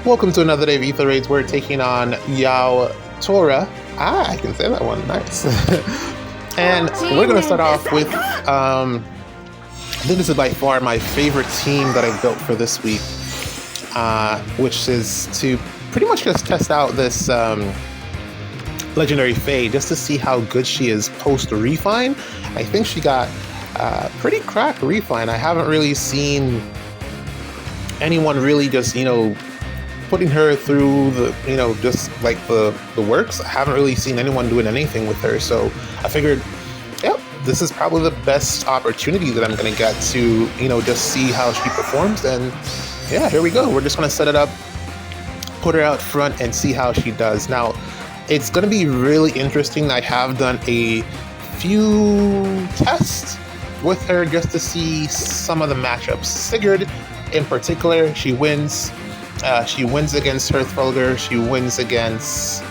Welcome to another day of Ether Raids. We're taking on Yao Tora. I can say that one. Nice. And we're going to start off with, I think this is by far my favorite team that I built for this week, which is to pretty much just test out this legendary Faye, just to see how good she is post-refine. I think she got pretty cracked refine. I haven't really seen anyone really just, putting her through the, just like the works. I haven't really seen anyone doing anything with her. So I figured, yep, this is probably the best opportunity that I'm going to get to, just see how she performs. And yeah, here we go. We're just going to set it up, put her out front and see how she does. Now, it's going to be really interesting. I have done a few tests with her just to see some of the matchups. Sigurd in particular, she wins. She wins against Hearthfulger. She wins against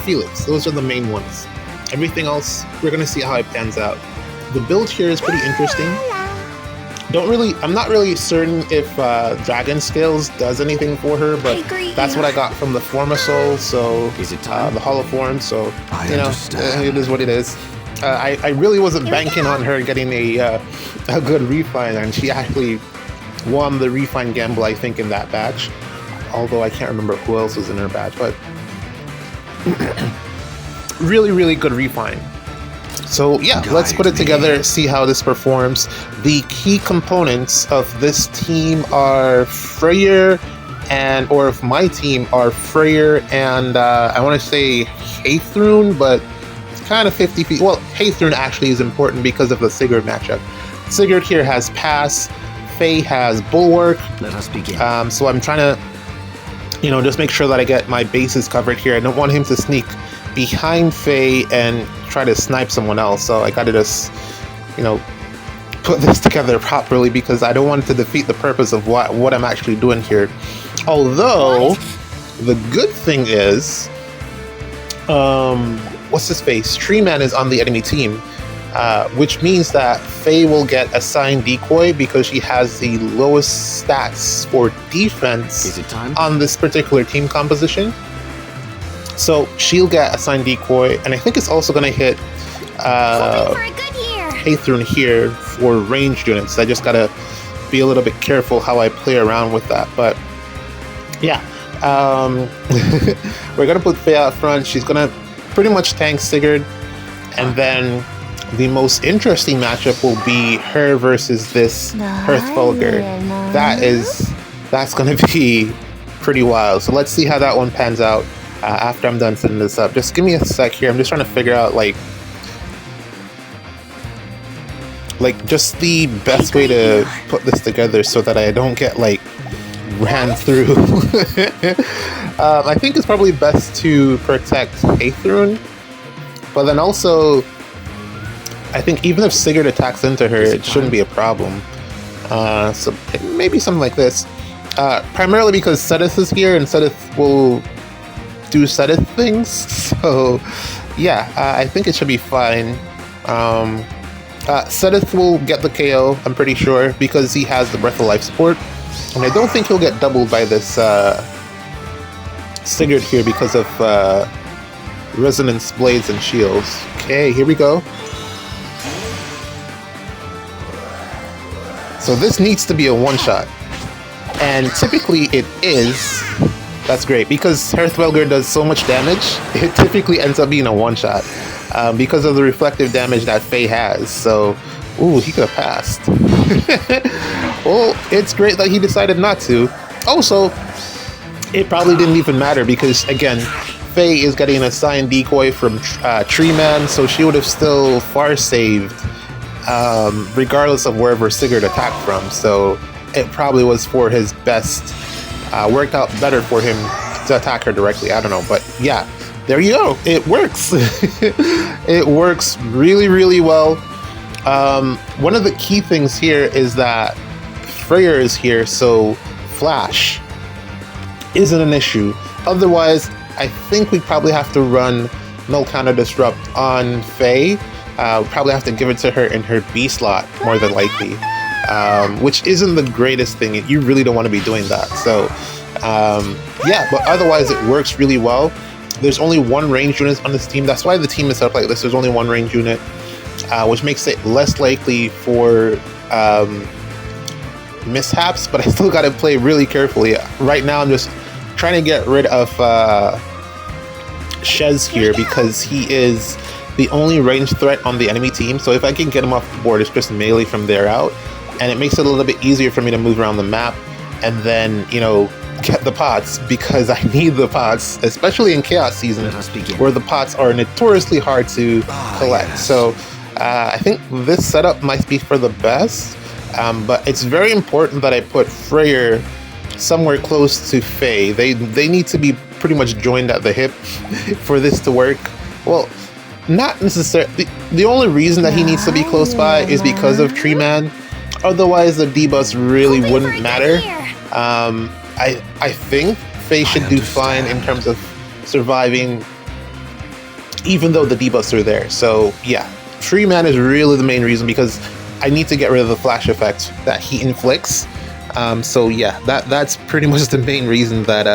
Felix. Those are the main ones. Everything else, we're going to see how it pans out. The build here is pretty interesting. I'm not really certain if Dragon Scales does anything for her, but that's what I got from the Formasoul, so is it time? the Holoform, so it is what it is. I really wasn't banking on her getting a good refine, and she actually won the refine gamble, I think, in that batch. Although I can't remember who else was in her batch, but really, really good refine. So yeah, let's put it together, see how this performs. The key components of this team are Freyr or of my team are Freyr and I want to say Ather, but it's kind of 50-50. Well, Ather actually is important because of the Sigurd matchup. Sigurd here has Pass, Faye has Bulwark. Let us begin. So I'm trying to, just make sure that I get my bases covered here. I don't want him to sneak behind Faye and try to snipe someone else. So I gotta just, put this together properly because I don't want to defeat the purpose of what I'm actually doing here. Although, the good thing is, what's his face? Treeman is on the enemy team. Which means that Faye will get assigned decoy because she has the lowest stats for defense on this particular team composition. So she'll get assigned decoy, and I think it's also going to hit Ather here for ranged units. I just got to be a little bit careful how I play around with that. But yeah, we're going to put Faye out front. She's going to pretty much tank Sigurd, and then the most interesting matchup will be her versus this Hearthfulger. That's going to be pretty wild. So let's see how that one pans out after I'm done setting this up. Just give me a sec here. I'm just trying to figure out like just the best way to put this together so that I don't get ran through. I think it's probably best to protect Ather, but then also I think even if Sigurd attacks into her, it shouldn't be a problem. So maybe something like this. Primarily because Sedith is here, and Sedith will do Sedith things. So yeah, I think it should be fine. Sedith will get the KO, I'm pretty sure, because he has the Breath of Life support. And I don't think he'll get doubled by this Sigurd here because of Resonance Blades and Shields. Okay, here we go. So this needs to be a one-shot, and typically it is. That's great, because Hearthfulger does so much damage, it typically ends up being a one-shot, because of the reflective damage that Faye has. So, ooh, he could have passed. Well, it's great that he decided not to. Also, it probably didn't even matter, because again, Faye is getting an assigned decoy from Treeman, so she would have still far saved regardless of wherever Sigurd attacked from. So it probably was for his best, worked out better for him to attack her directly. I don't know, but yeah, there you go. It works. It works really, really well. One of the key things here is that Freyr is here, so Flash isn't an issue. Otherwise, I think we probably have to run Null Counter Disrupt on Faye. Probably have to give it to her in her B slot, more than likely. Which isn't the greatest thing. You really don't want to be doing that. So Yeah, but otherwise it works really well. There's only one range unit on this team. That's why the team is set up like this. There's only one range unit, which makes it less likely for mishaps, but I still got to play really carefully. Right now I'm just trying to get rid of Shez here because he is the only range threat on the enemy team. So if I can get him off the board, it's just melee from there out, and it makes it a little bit easier for me to move around the map and then, you know, get the pots, because I need the pots, especially in Chaos Season, where the pots are notoriously hard to collect. Yes. So I think this setup might be for the best, but it's very important that I put Freyr somewhere close to Faye. They need to be pretty much joined at the hip for this to work. Well, not necessarily. The only reason that he needs to be close by is because of Tree Man. Otherwise, the debuffs really wouldn't matter. I think Faye should do fine in terms of surviving, even though the debuffs are there. So yeah, Tree Man is really the main reason, because I need to get rid of the flash effect that he inflicts. So yeah, that's pretty much the main reason that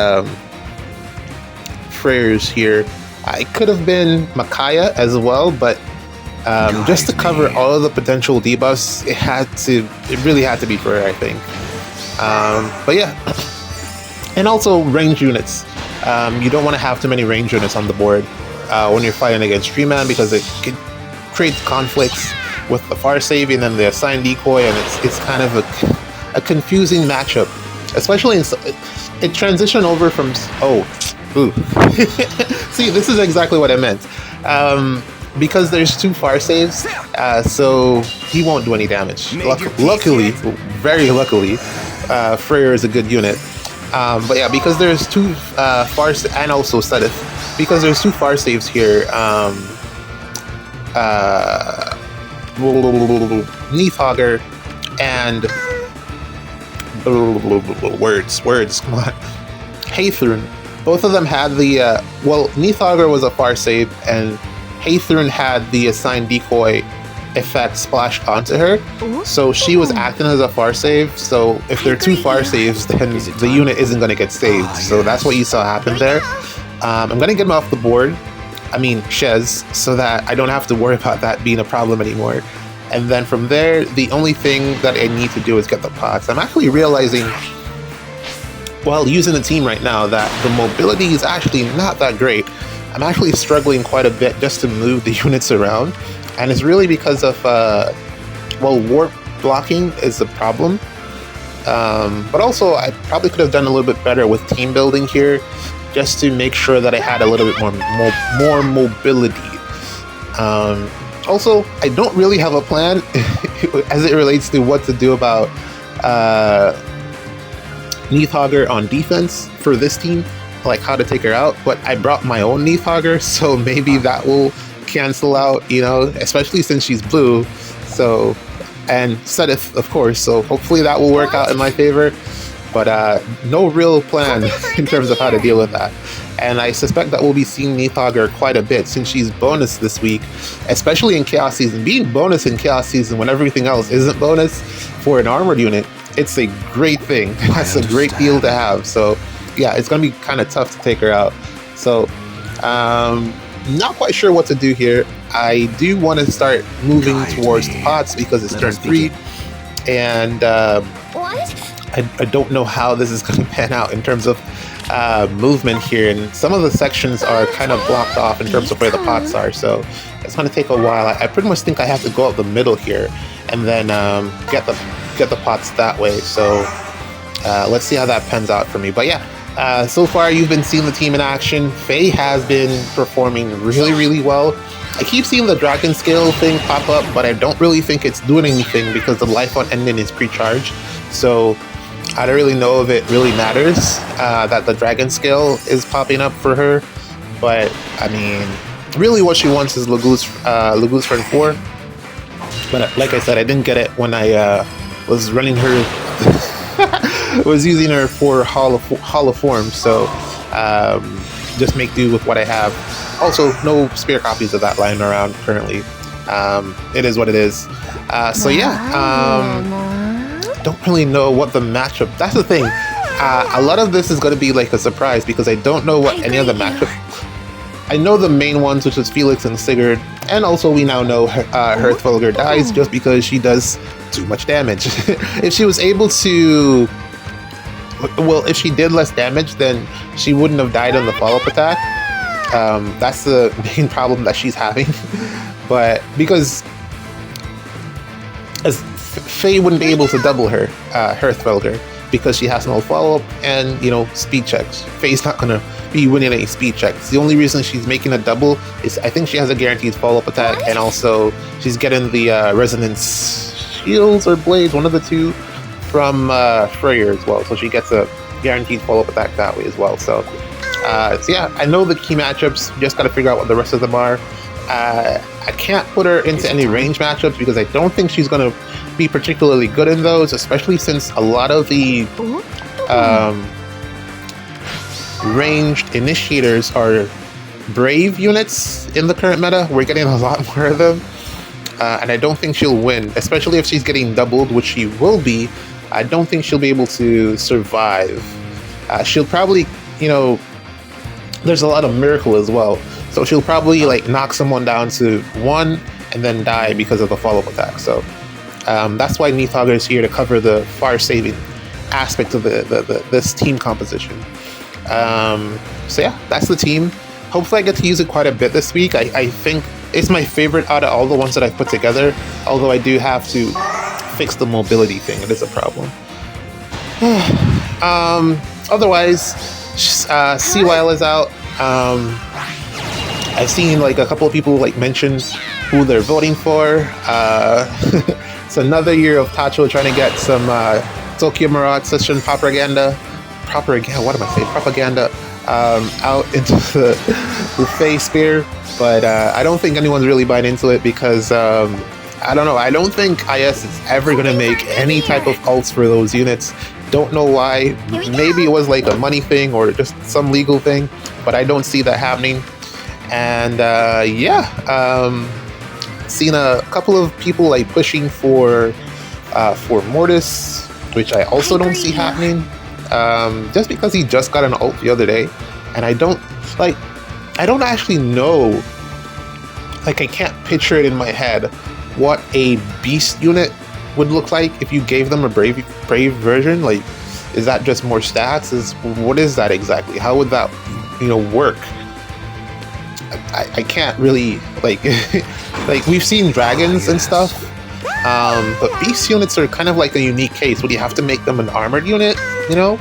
Freyr's here. I could have been Micaiah as well, but just to cover all of the potential debuffs, it really had to be Freyr, I think. But yeah, and also range units. You don't want to have too many range units on the board when you're fighting against Tree Man, because it creates conflicts with the far save and then the assigned decoy, and it's kind of a confusing matchup, especially it transitioned over from see, this is exactly what I meant, because there's 2 far saves, so he won't do any damage. Luckily, very luckily, Freyr is a good unit, but yeah, because there's 2 far and also Sedith, because there's 2 far saves here, Neathhogger and words, come on, Ather. Both of them had the Neathhogger was a far save, and Ather had the assigned decoy effect splashed onto her, so she was acting as a far save. So if there are 2 far saves, then the unit isn't going to get saved. So that's what you saw happen there. I'm going to get him off the board, I mean Shez, so that I don't have to worry about that being a problem anymore. And then from there, the only thing that I need to do is get the pots. I'm actually realizing, while using the team right now, that the mobility is actually not that great. I'm actually struggling quite a bit just to move the units around, and it's really because of warp blocking is the problem, but also I probably could have done a little bit better with team building here, just to make sure that I had a little bit more mobility. Also, I don't really have a plan as it relates to what to do about Neathhogger on defense for this team, like how to take her out, but I brought my own Neathhogger, so maybe that will cancel out, you know, especially since she's blue, so, and Sedith, of course, so hopefully that will work out in my favor, but no real plan in terms of how to deal with that. And I suspect that we'll be seeing Neathhogger quite a bit since she's bonus this week, especially in Chaos Season. Being bonus in Chaos Season when everything else isn't bonus for an armored unit, it's a great thing. That's a great deal to have. So yeah, it's going to be kind of tough to take her out. So not quite sure what to do here. I do want to start moving towards the pots because it's turn 3. And I don't know how this is going to pan out in terms of movement here, and some of the sections are kind of blocked off in terms of where the pots are, so it's going to take a while. I pretty much think I have to go up the middle here and then get the pots that way, so let's see how that pans out for me. But yeah, so far you've been seeing the team in action. Faye has been performing really well. I keep seeing the dragon scale thing pop up, but I don't really think it's doing anything because the life on ending is pre-charged, so I don't really know if it really matters that the dragon scale is popping up for her, but I mean, really what she wants is Lagoose Friend 4, but like I said, I didn't get it when I was running her, was using her for Hall of Form, so just make do with what I have. Also, no spare copies of that lying around currently. It is what it is. So yeah, don't really know what the matchup. That's the thing. A lot of this is going to be like a surprise because I don't know what any of the matchup. I know the main ones, which is Felix and Sigurd, and also we now know Hearthfulger dies just because she does too much damage. If she was able to, well, if she did less damage, then she wouldn't have died on the follow-up attack. That's the main problem that she's having. But because as Faye wouldn't be able to double her Hearthfulger because she has no follow-up and, you know, speed checks. Faye's not gonna be winning any speed checks. The only reason she's making a double is I think she has a guaranteed follow-up attack, and also she's getting the resonance shields or blades, one of the two, from Freyr as well. So she gets a guaranteed follow-up attack that way as well. So yeah, I know the key matchups. Just got to figure out what the rest of them are. I can't put her into any range matchups because I don't think she's going to be particularly good in those, especially since a lot of the ranged initiators are brave units in the current meta. We're getting a lot more of them, and I don't think she'll win, especially if she's getting doubled, which she will be. I don't think she'll be able to survive. She'll probably, you know, there's a lot of miracle as well, so she'll probably like knock someone down to 1 and then die because of the follow-up attack. So that's why Neathogger is here to cover the far-saving aspect of this team composition. So yeah, that's the team. Hopefully I get to use it quite a bit this week. I think it's my favorite out of all the ones that I've put together, although I do have to fix the mobility thing. It is a problem. Otherwise, CYL is out. I've seen like a couple of people like mention who they're voting for. It's another year of Tacho trying to get some Tokyo Mirage session propaganda, out into the Fae sphere. But I don't think anyone's really buying into it because I don't know. I don't think IS is ever going to make any type of ults for those units. Don't know why. Maybe it was like a money thing or just some legal thing, but I don't see that happening. And yeah, seen a couple of people like pushing for Mortis, which I also don't see happening. Just because he just got an ult the other day, and I don't actually know. Like, I can't picture it in my head what a beast unit would look like if you gave them a brave version. Like, is that just more stats? What is that exactly? How would that, you know, work? I can't really like like we've seen dragons and stuff, but beast units are kind of like a unique case where you have to make them an armored unit. You know,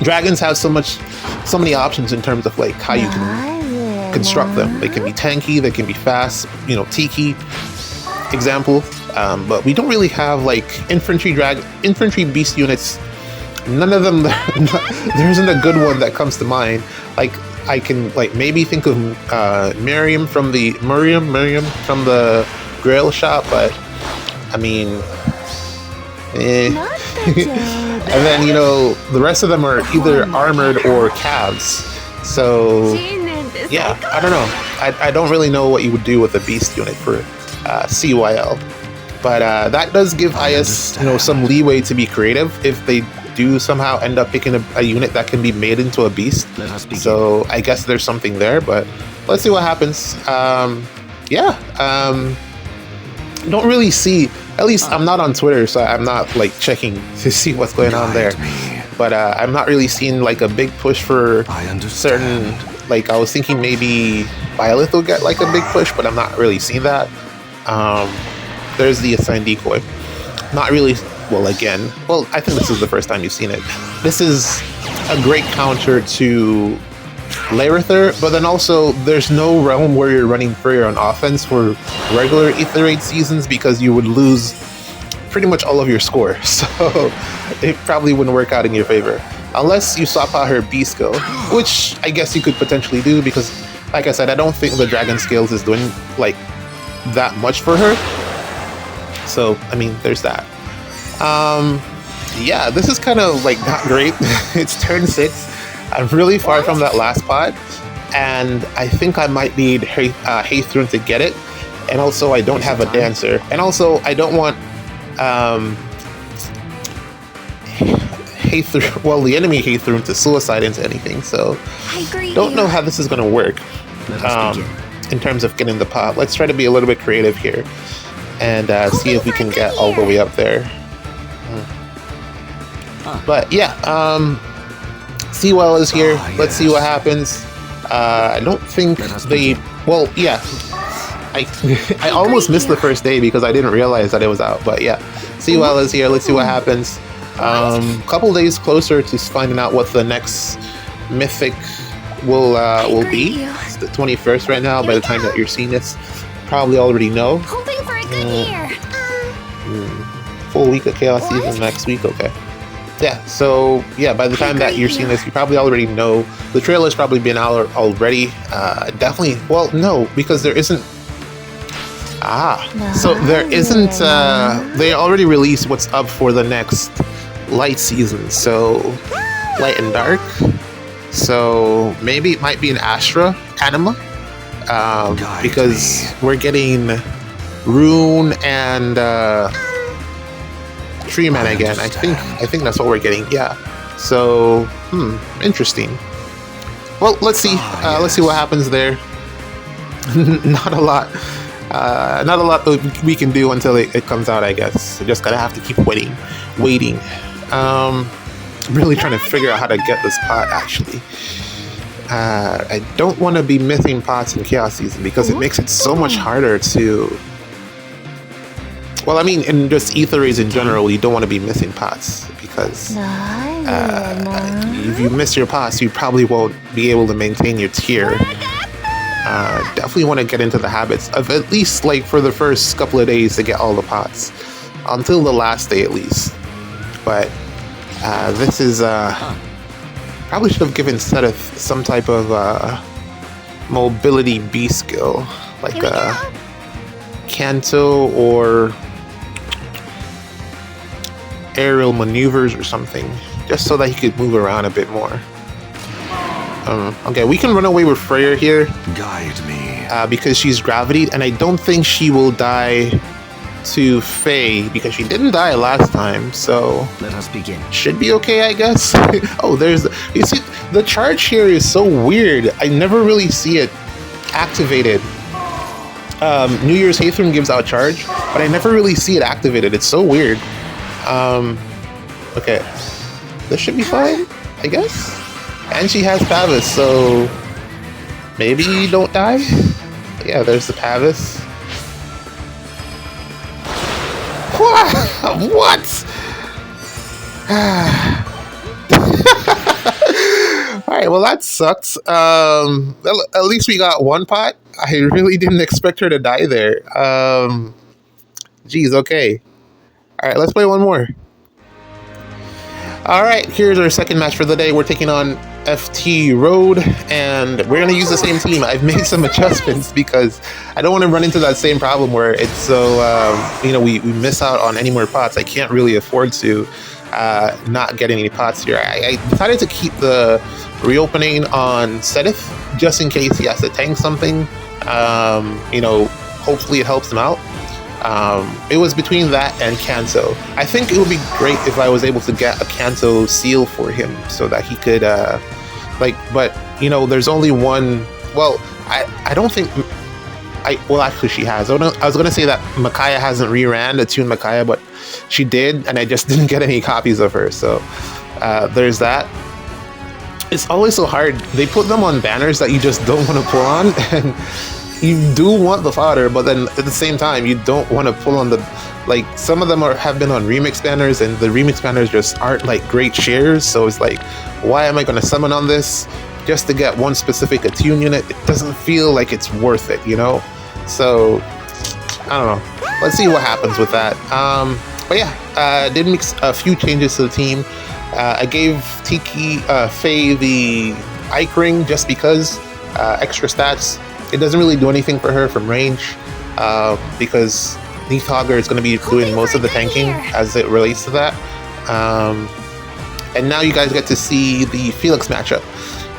dragons have so many options in terms of like how you can construct them. They can be tanky, they can be fast. You know, Tiki example. But we don't really have like infantry beast units. None of them. There isn't a good one that comes to mind. Like, I can like maybe think of Miriam from the Grail shop, but I mean, and then, you know, the rest of them are either armored or calves. So yeah, I don't know. I don't really know what you would do with a beast unit for CYL, but that does give IS, you know, some leeway to be creative if they do somehow end up picking a unit that can be made into a beast. So I guess there's something there, but let's see what happens. Yeah, don't really see, at least I'm not on Twitter, so I'm not like checking to see what's going on there, but I'm not really seeing like a big push for certain, like I was thinking maybe Violet will get like a big push, but I'm not really seeing that. There's the assigned decoy. Not really. Well, again, I think this is the first time you've seen it. This is a great counter to Laerither, but then also there's no realm where you're running Freyr on offense for regular Aetherade seasons because you would lose pretty much all of your score. So it probably wouldn't work out in your favor. Unless you swap out her B skill, which I guess you could potentially do because, like I said, I don't think the Dragon Scales is doing like that much for her. So, I mean, there's that. Yeah, this is kind of like not great. It's turn 6. I'm really far from that last spot, and I think I might need Hathorn to get it. And also, I don't have a dancer. And also, I don't want Ather, well, the enemy Ather into suicide into anything, so don't know how this is going to work in terms of getting the pot. Let's try to be a little bit creative here and see if we can get all the way up there. But yeah, Seawell is here. Let's see what happens. I don't think they... Well, yeah. I almost missed the first day because I didn't realize that it was out. But yeah, Seawell is here. Let's see what happens. Couple days closer to finding out what the next mythic will be. It's the 21st right now. By the time that you're seeing this, probably already know. Hoping for a good year. Full week of Chaos Season next week. Okay. Yeah, so yeah, by the time that you're seeing this, you probably already know. The trailer's probably been out already. Definitely, well, no, because there isn't. So there isn't. They already released what's up for the next light season. So light and dark. So maybe it might be an Anima, because we're getting Rune and Tree Man again. I think that's what we're getting. Yeah. So interesting. Well, let's see. Let's see what happens there. Not a lot. Not a lot that we can do until it comes out, I guess. So just gotta have to keep waiting. Really trying to figure out how to get this pot, actually. I don't want to be missing pots in Chaos Season because it makes it so much harder to... Well, I mean, in just Aetherays in general, you don't want to be missing pots because if you miss your pots, you probably won't be able to maintain your tier. Definitely want to get into the habits of at least, like, for the first couple of days to get all the pots. Until the last day, at least. But this is... probably should have given Seth some type of mobility B skill. Like Canto or aerial maneuvers or something. Just so that he could move around a bit more. Okay, we can run away with Freya here. Guide me. Because she's gravity, and I don't think she will die to Faye because she didn't die last time, so let us begin. Should be okay, I guess. Oh, you see, the charge here is so weird. I never really see it activated. New Year's Hathram gives out charge, but I never really see it activated. It's so weird. Okay, this should be fine, I guess. And she has Pavis, so maybe don't die. But yeah, there's the Pavis. What? Alright, well that sucks. At least we got one pot. I really didn't expect her to die there. Geez, okay. Alright, let's play one more. Alright, here's our second match for the day. We're taking on FT Road, and we're going to use the same team. I've made some adjustments because I don't want to run into that same problem where it's so, we miss out on any more pots. I can't really afford to not get any pots here. I decided to keep the reopening on Sedith just in case he has to tank something. Hopefully it helps him out. It was between that and Kanto. I think it would be great if I was able to get a Kanto seal for him so that he could, there's only one. Well, I don't think. Actually, she has. I was going to say that Micaiah hasn't reran the Tune Micaiah, but she did, and I just didn't get any copies of her. So there's that. It's always so hard. They put them on banners that you just don't want to pull on, and you do want the fodder, but then at the same time, you don't want to pull on the, like, some of them have been on remix banners, and the remix banners just aren't like great shares. So it's like, why am I going to summon on this just to get one specific attune unit? It doesn't feel like it's worth it, So I don't know. Let's see what happens with that. But yeah, did make a few changes to the team. I gave Tiki Faye the Ike Ring just because extra stats. It doesn't really do anything for her from range because Neathogger is going to be doing most of the tanking as it relates to that. And now you guys get to see the Felix matchup.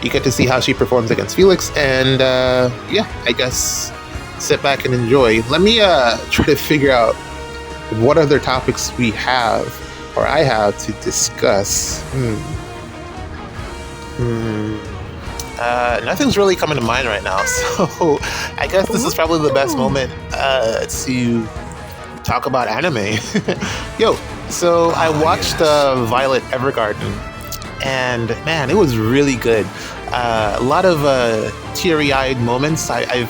You get to see how she performs against Felix, and yeah, I guess sit back and enjoy. Let me try to figure out what other topics we have or I have to discuss. Nothing's really coming to mind right now, so I guess this is probably the best moment to talk about anime. Yo, so I watched Violet Evergarden, and man, it was really good. A lot of teary-eyed moments. I've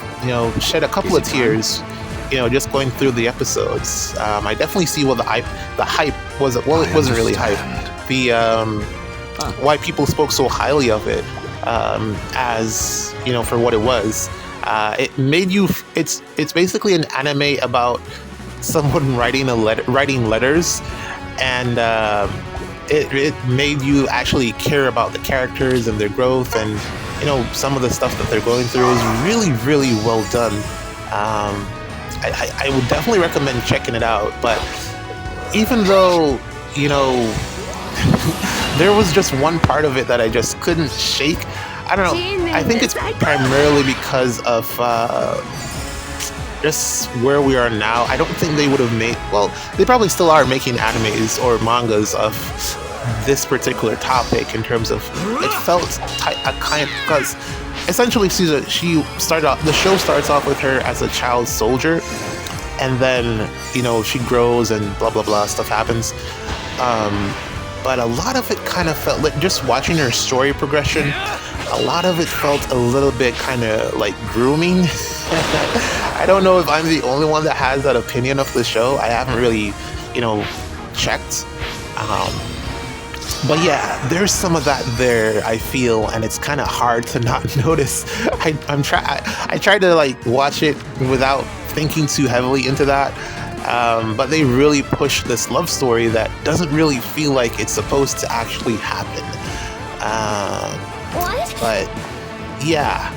shed a couple of tears, just going through the episodes. I definitely see what the hype was. Well, it wasn't really hype. The why people spoke so highly of it, as for what it was. It made you. It's basically an anime about someone writing letters, and it made you actually care about the characters and their growth, and some of the stuff that they're going through is really, really well done. I would definitely recommend checking it out. But even though there was just one part of it that I just couldn't shake. I don't know. I think it's primarily because of just where we are now. I don't think they would have made. Well, they probably still are making animes or mangas of this particular topic. In terms of, it felt a kind, because essentially she started off. The show starts off with her as a child soldier, and then she grows and blah blah blah stuff happens. But a lot of it kind of felt like, just watching her story progression, a lot of it felt a little bit kind of like grooming. I don't know if I'm the only one that has that opinion of the show. I haven't really, checked. But yeah, there's some of that there, I feel, and it's kind of hard to not notice. I tried to like watch it without thinking too heavily into that. But they really push this love story that doesn't really feel like it's supposed to actually happen. What? But yeah,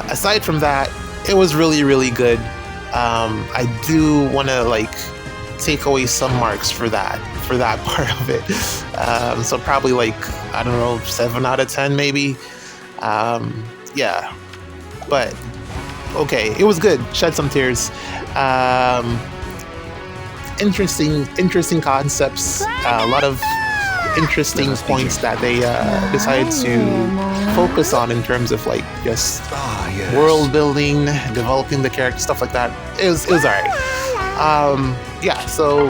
aside from that, it was really, really good. I do want to like take away some marks for that part of it. So probably like, I don't know, 7 out of 10 maybe. Yeah, but okay, it was good. Shed some tears. Interesting concepts, a lot of interesting points that they decided to focus on in terms of like just world building, developing the character, stuff like that. It was alright. Yeah, so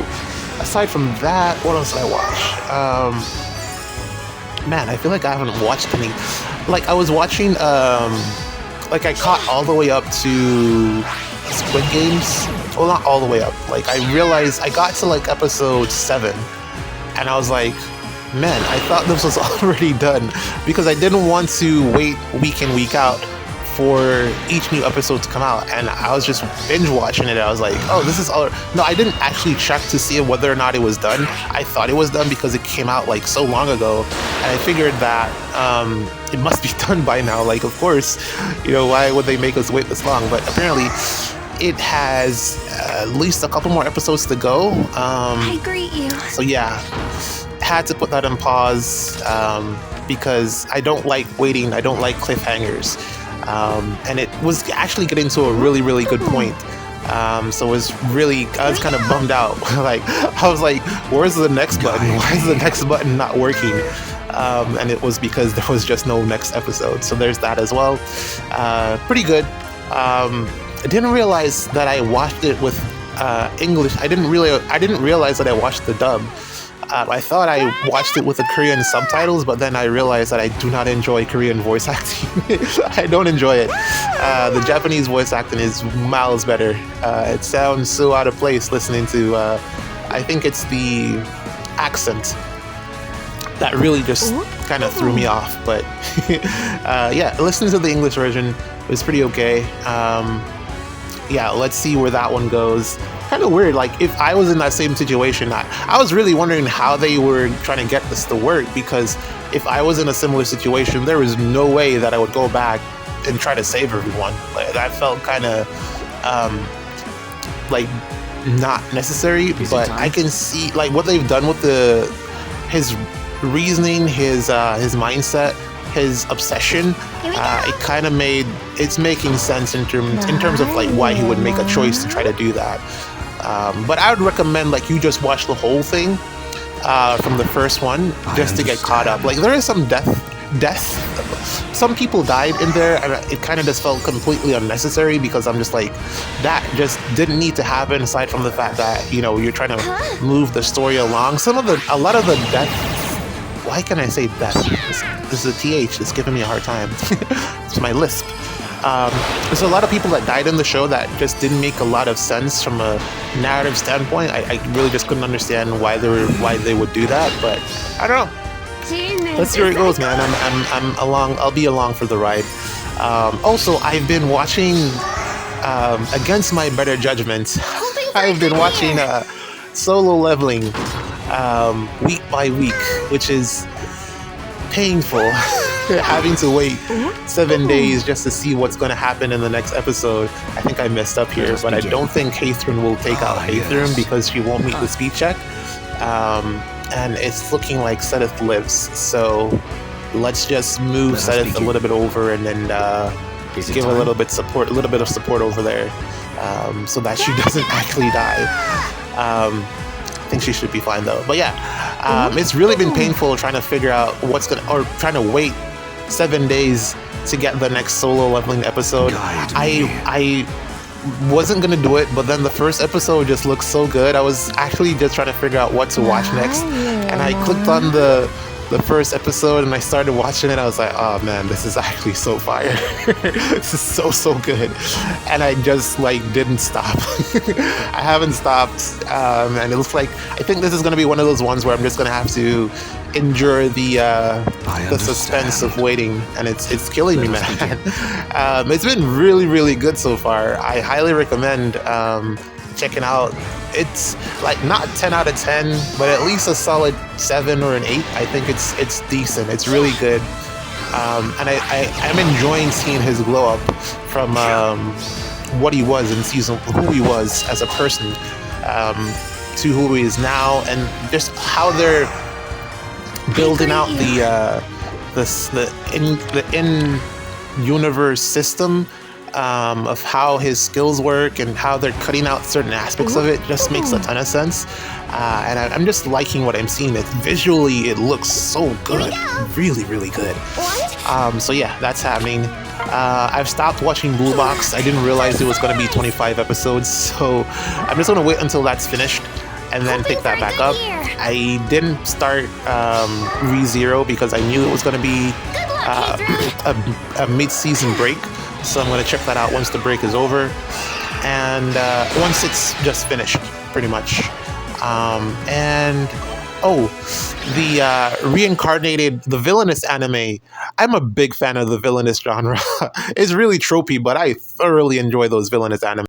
aside from that, what else did I watch? Man, I feel like I haven't watched any. Like I was watching, like I caught all the way up to Squid Games. Well, not all the way up. Like I realized I got to like episode 7, and I was like, man, I thought this was already done, because I didn't want to wait week in, week out for each new episode to come out, and I was just binge watching it. I was like, oh, this is all. No, I didn't actually check to see whether or not it was done. I thought it was done because it came out like so long ago, and I figured that it must be done by now. Like, of course, why would they make us wait this long? But apparently it has at least a couple more episodes to go. I greet you. So yeah, had to put that on pause, because I don't like waiting. I don't like cliffhangers. And it was actually getting to a really, really good point. So I was kind of bummed out. Like, I was like, where's the next button? Why is the next button not working? And it was because there was just no next episode. So there's that as well. Pretty good. I didn't realize that I watched it with English. I didn't realize that I watched the dub. I thought I watched it with the Korean subtitles, but then I realized that I do not enjoy Korean voice acting. I don't enjoy it. The Japanese voice acting is miles better. It sounds so out of place listening to, I think it's the accent that really just kind of threw me off. But yeah, listening to the English version was pretty okay. Yeah, let's see where that one goes. Kind of weird, like if I was in that same situation, I was really wondering how they were trying to get this to work, because if I was in a similar situation, there was no way that I would go back and try to save everyone. Like, that felt kind of like not necessary, but I can see like what they've done with his reasoning, his mindset, his obsession. It kind of it's making sense in terms of like why he would make a choice to try to do that. But I would recommend like you just watch the whole thing, from the first one just to get caught up. Like there is some death. Some people died in there, and it kind of just felt completely unnecessary because I'm just like, that just didn't need to happen. Aside from the fact that you're trying to move the story along. A lot of the death. Why can I say death? This is a th. It's giving me a hard time. It's my lisp. There's a lot of people that died in the show that just didn't make a lot of sense from a narrative standpoint. I really just couldn't understand why they would do that, but I don't know. Let's see where it goes, man. I'm along. I'll be along for the ride. Also, I've been watching, against my better judgment, I've been watching Solo Leveling week by week, which is painful. Having to wait 7 days just to see what's going to happen in the next episode. I think I messed up here, but I don't think Hathram will take out Hathram because she won't meet the speed check. And it's looking like Sedith lives, so let's just move Sedith a little bit over and then give a little bit of support over there, so that she doesn't actually die. I think she should be fine though. But yeah, it's really been painful trying to figure out trying to wait 7 days to get the next Solo Leveling episode. I wasn't gonna do it, but then the first episode just looked so good. I was actually just trying to figure out what to watch next, and I clicked on the first episode and I started watching it. I was like, oh man, this is actually so fire. This is so good, and I just didn't stop. I haven't stopped, and it looks like I think this is gonna be one of those ones where I'm just gonna have to endure the suspense of waiting, and it's killing me, man. It's been really good so far. I highly recommend checking out. It's not 10 out of 10, but at least a solid 7 or an 8. I think it's decent. It's really good, and I'm enjoying seeing his glow up from what he was in season, who he was as a person, to who he is now, and just how they're building out the in-universe system of how his skills work and how they're cutting out certain aspects of it. Just makes a ton of sense, and I'm just liking what I'm seeing. Visually it looks so good, really good. So yeah, that's happening. I've stopped watching Blue Box. I didn't realize it was going to be 25 episodes, so I'm just going to wait until that's finished and then pick that back up. I didn't start ReZero because I knew it was going to be a mid-season break, so I'm going to check that out once the break is over, and once it's just finished, pretty much. And the reincarnated, the villainous anime. I'm a big fan of the villainous genre. It's really tropey, but I thoroughly enjoy those villainous anime.